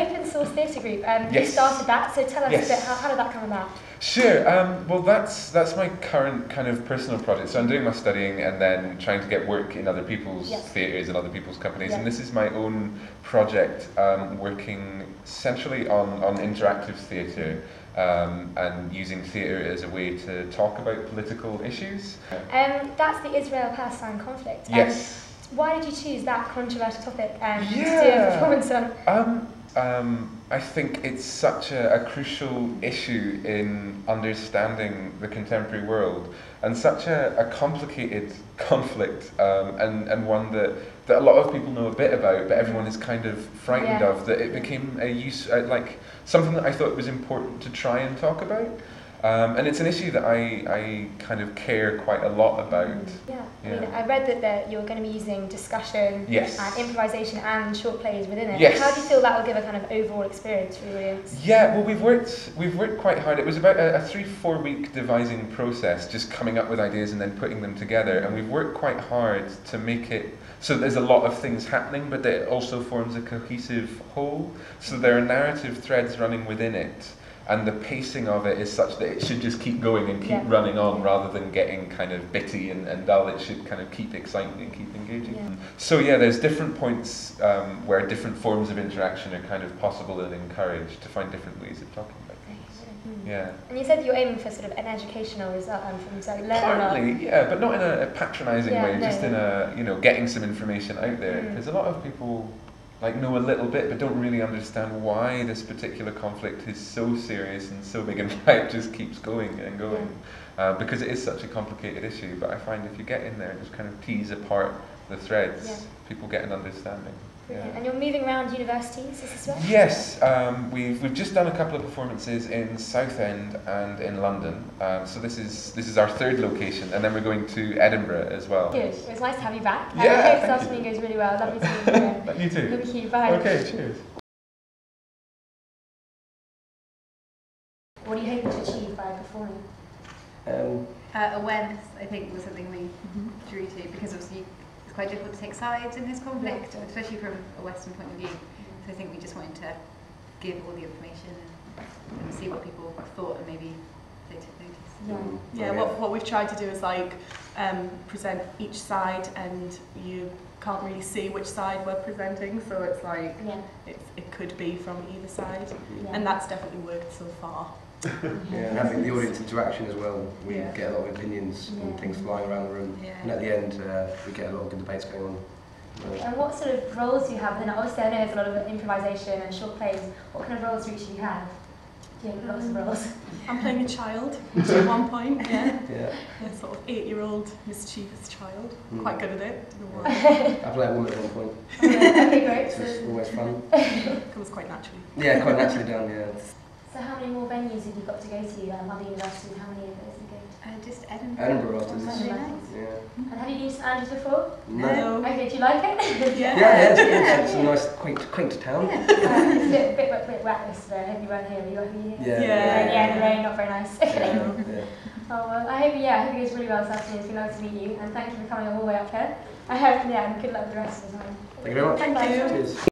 Open source theatre group, you Yes. started that, so tell us Yes. a bit, how did that come about? Sure. Well, that's my current kind of personal project. So I'm doing my studying and then trying to get work in other people's theatres and other people's companies. And this is my own project, working essentially on interactive theatre and using theatre as a way to talk about political issues. That's the Israel-Palestine conflict. Yes. Why did you choose that controversial topic to do a performance on? I think it's such a crucial issue in understanding the contemporary world, and such a complicated conflict, and one that a lot of people know a bit about, but everyone is kind of frightened of, that it became like something that I thought was important to try and talk about. And it's an issue that I kind of care quite a lot about. Yeah. I mean, I read that you're going to be using discussion and improvisation and short plays within it. Yes. How do you feel that will give a kind of overall experience for the audience? Yeah, well, we've worked quite hard. It was about a 3-4 week devising process, just coming up with ideas and then putting them together. And we've worked quite hard to make it so there's a lot of things happening, but that it also forms a cohesive whole. So there are narrative threads running within it. And the pacing of it is such that it should just keep going and keep running on, rather than getting kind of bitty and dull. It should kind of keep exciting and keep engaging. Yeah. So yeah, there's different points where different forms of interaction are kind of possible and encouraged, to find different ways of talking about things. Yeah. And you said you're aiming for sort of an educational result from so learning. Partly, yeah, but not in a patronising way. No, just in a getting some information out there, because a lot of people know a little bit, but don't really understand why this particular conflict is so serious and so big, and why it just keeps going and going. Because it is such a complicated issue. But I find if you get in there and just kind of tease apart the threads, people get an understanding. Brilliant. And you're moving around universities, is this right? Yes, we've just done a couple of performances in Southend and in London. So this is our third location, and then we're going to Edinburgh as well. Good. It was nice to have you back. Yeah, I hope this afternoon goes really well. Lovely to meet you here. You too. Thank you. Bye. Okay, cheers. What are you hoping to achieve by performing? Awareness, I think, was something we drew to, because obviously it's quite difficult to take sides in this conflict, especially from a Western point of view. So I think we just wanted to give all the information and see what people thought, and maybe they took notice. Yeah, what we've tried to do is present each side, and you can't really see which side we're presenting, so it's like it could be from either side, and that's definitely worked so far. And having the audience interaction as well, we get a lot of opinions and things flying around the room, and at the end we get a lot of good debates going on. And what sort of roles do you have? And obviously I know there's a lot of improvisation and short plays. What kind of roles do you have? Do you have lots of roles? I'm playing a child at one point, a sort of 8-year-old mischievous child, quite good at it. I play a woman at one point. Okay, great. So it's always fun. Comes quite naturally. Yeah, quite naturally done, So how many more venues have you got to go to other universities? How many of those have you go to? Just Edinburgh. Edinburgh after this. Really nice. And have you been to St Andrews before? No. Okay, do you like it? It's a nice, quaint town. It's a bit wet yesterday. I hope you weren't here. Were you here? Yeah, the rain, not very nice. Oh, well, I hope it goes really well this afternoon. It's been nice to meet you, and thank you for coming all the way up here. And good luck with the rest of the time. Thank you very much. Thank you. Cheers.